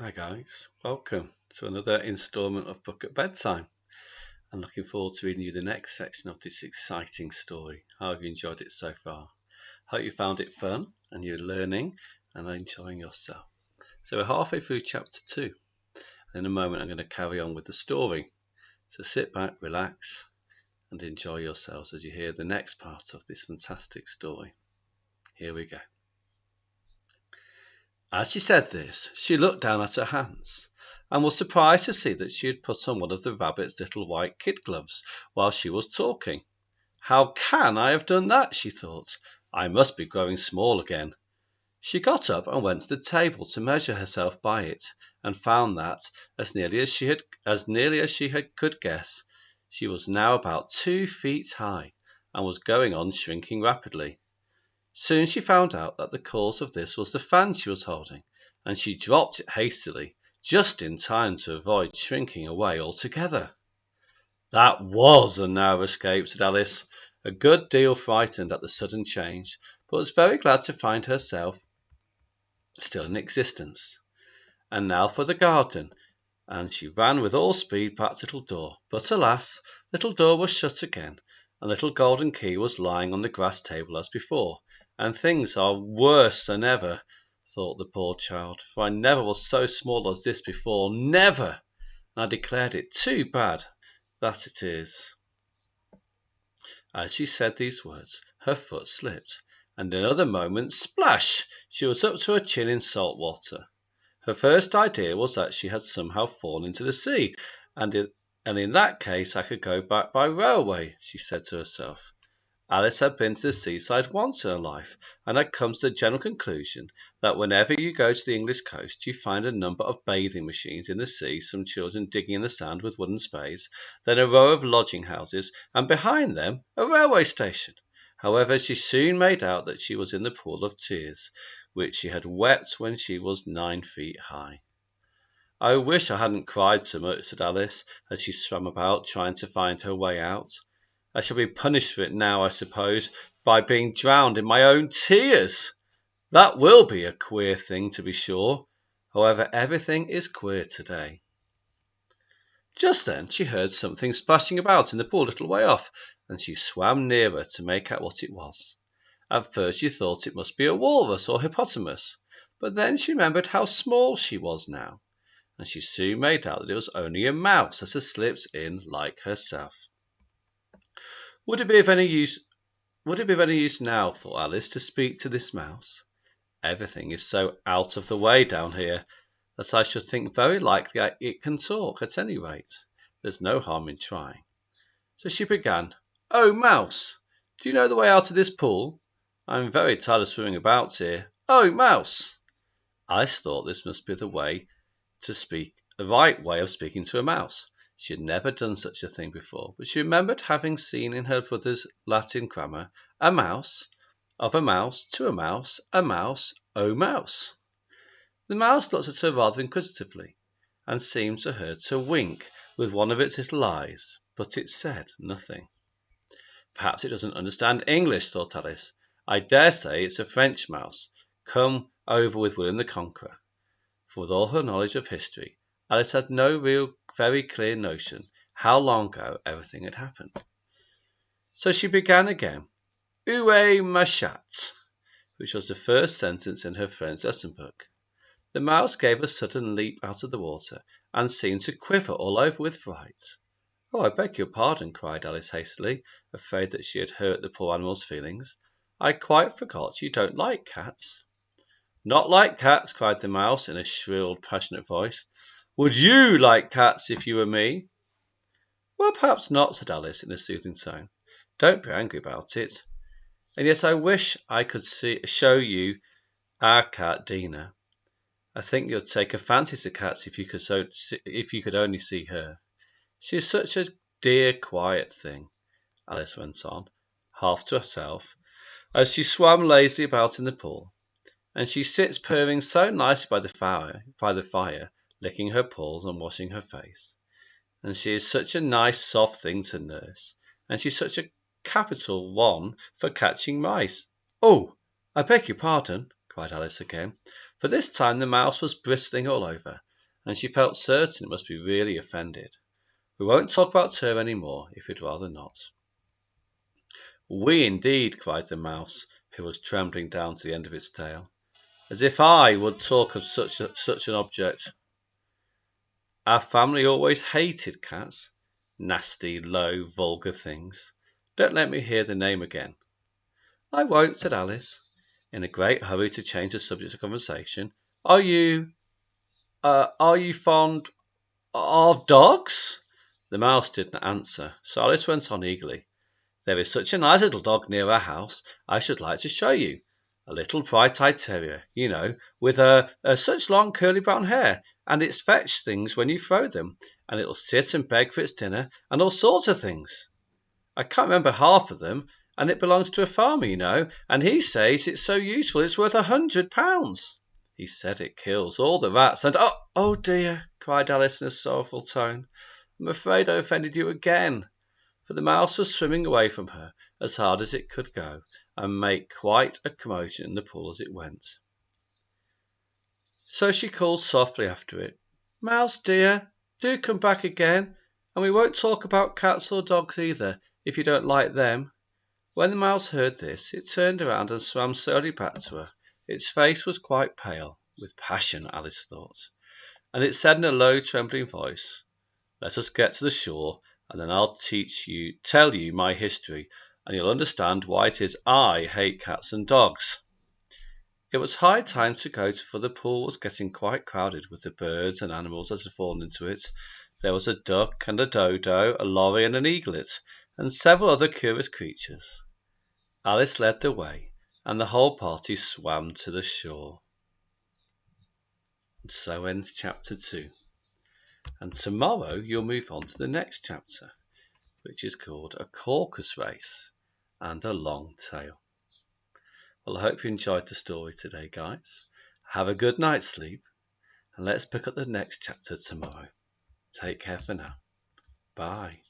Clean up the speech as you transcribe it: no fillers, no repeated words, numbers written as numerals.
Hi guys, welcome to another instalment of Book at Bedtime. I'm looking forward to reading you the next section of this exciting story. How have you enjoyed it so far? Hope you found it fun and you're learning and enjoying yourself. So we're halfway through chapter 2. And in a moment I'm going to carry on with the story. So sit back, relax and enjoy yourselves as you hear the next part of this fantastic story. Here we go. As she said this, she looked down at her hands, and was surprised to see that she had put on one of the rabbit's little white kid gloves while she was talking. How can I have done that? She thought. I must be growing small again. She got up and went to the table to measure herself by it, and found that, as nearly as she could guess, she was now about 2 feet high, and was going on shrinking rapidly. Soon she found out that the cause of this was the fan she was holding, and she dropped it hastily, just in time to avoid shrinking away altogether. That was a narrow escape, said Alice, a good deal frightened at the sudden change, but was very glad to find herself still in existence. And now for the garden, and she ran with all speed back to Little Door. But alas, Little Door was shut again, and Little Golden Key was lying on the grass table as before. And things are worse than ever, thought the poor child, for I never was so small as this before, never! And I declared it too bad, that it is. As she said these words, her foot slipped, and in another moment, splash! She was up to her chin in salt water. Her first idea was that she had somehow fallen into the sea, and in that case I could go back by railway, she said to herself. Alice had been to the seaside once in her life, and had come to the general conclusion that whenever you go to the English coast you find a number of bathing machines in the sea, some children digging in the sand with wooden spades, then a row of lodging houses, and behind them a railway station. However, she soon made out that she was in the pool of tears, which she had wept when she was 9 feet high. I wish I hadn't cried so much, said Alice, as she swam about, trying to find her way out. I shall be punished for it now, I suppose, by being drowned in my own tears. That will be a queer thing, to be sure. However, everything is queer today. Just then she heard something splashing about in the pool a little way off, and she swam nearer to make out what it was. At first she thought it must be a walrus or hippopotamus, but then she remembered how small she was now, and she soon made out that it was only a mouse that had slipped in like herself. Would it be of any use now, thought Alice, to speak to this mouse? Everything is so out of the way down here that I should think very likely it can talk. At any rate, there's no harm in trying. So she began, Oh, mouse, do you know the way out of this pool? I'm very tired of swimming about here. Oh, mouse! Alice thought this must be the right way of speaking to a mouse. She had never done such a thing before, but she remembered having seen in her brother's Latin grammar a mouse, of a mouse, to a mouse, oh mouse. The mouse looked at her rather inquisitively, and seemed to her to wink with one of its little eyes, but it said nothing. Perhaps it doesn't understand English, thought Alice. I dare say it's a French mouse, come over with William the Conqueror. For with all her knowledge of history, Alice had no very clear notion how long ago everything had happened. So she began again, Où est ma chatte? Which was the first sentence in her French lesson book. The mouse gave a sudden leap out of the water, and seemed to quiver all over with fright. Oh, I beg your pardon, cried Alice hastily, afraid that she had hurt the poor animal's feelings. I quite forgot you don't like cats. Not like cats, cried the mouse in a shrill, passionate voice. Would you like cats if you were me? Well, perhaps not, said Alice in a soothing tone. Don't be angry about it. And yet I wish I could show you our cat Dina. I think you'd take a fancy to cats if you could only see her. She is such a dear, quiet thing, Alice went on, half to herself, as she swam lazily about in the pool. And she sits purring so nicely by the fire, licking her paws and washing her face. And she is such a nice, soft thing to nurse, and she's such a capital one for catching mice. Oh, I beg your pardon, cried Alice again, for this time the mouse was bristling all over, and she felt certain it must be really offended. We won't talk about her any more, if you'd rather not. We indeed, cried the mouse, who was trembling down to the end of its tail. As if I would talk of such an object. Our family always hated cats. Nasty, low, vulgar things. Don't let me hear the name again. I won't, said Alice, in a great hurry to change the subject of conversation. Are you fond of dogs? The mouse didn't answer, so Alice went on eagerly. There is such a nice little dog near our house, I should like to show you. A little bright-eyed terrier, you know, with such long curly brown hair, and it's fetch things when you throw them, and it'll sit and beg for its dinner, and all sorts of things. I can't remember half of them, and it belongs to a farmer, you know, and he says it's so useful it's worth £100. He said it kills all the rats, and oh dear, cried Alice in a sorrowful tone, I'm afraid I offended you again. For the mouse was swimming away from her as hard as it could go, and make quite a commotion in the pool as it went. So she called softly after it, Mouse dear, do come back again, and we won't talk about cats or dogs either, if you don't like them. When the mouse heard this, it turned around and swam slowly back to her. Its face was quite pale, with passion, Alice thought, and it said in a low, trembling voice, Let us get to the shore, and then I'll tell you my history, and you'll understand why it is I hate cats and dogs. It was high time to go, for the pool was getting quite crowded with the birds and animals that had fallen into it. There was a duck and a dodo, a lorry and an eaglet, and several other curious creatures. Alice led the way, and the whole party swam to the shore. And so ends chapter 2. And tomorrow you'll move on to the next chapter, which is called A Caucus Race and a Long Tail. Well, I hope you enjoyed the story today, guys. Have a good night's sleep, and let's pick up the next chapter tomorrow. Take care for now. Bye.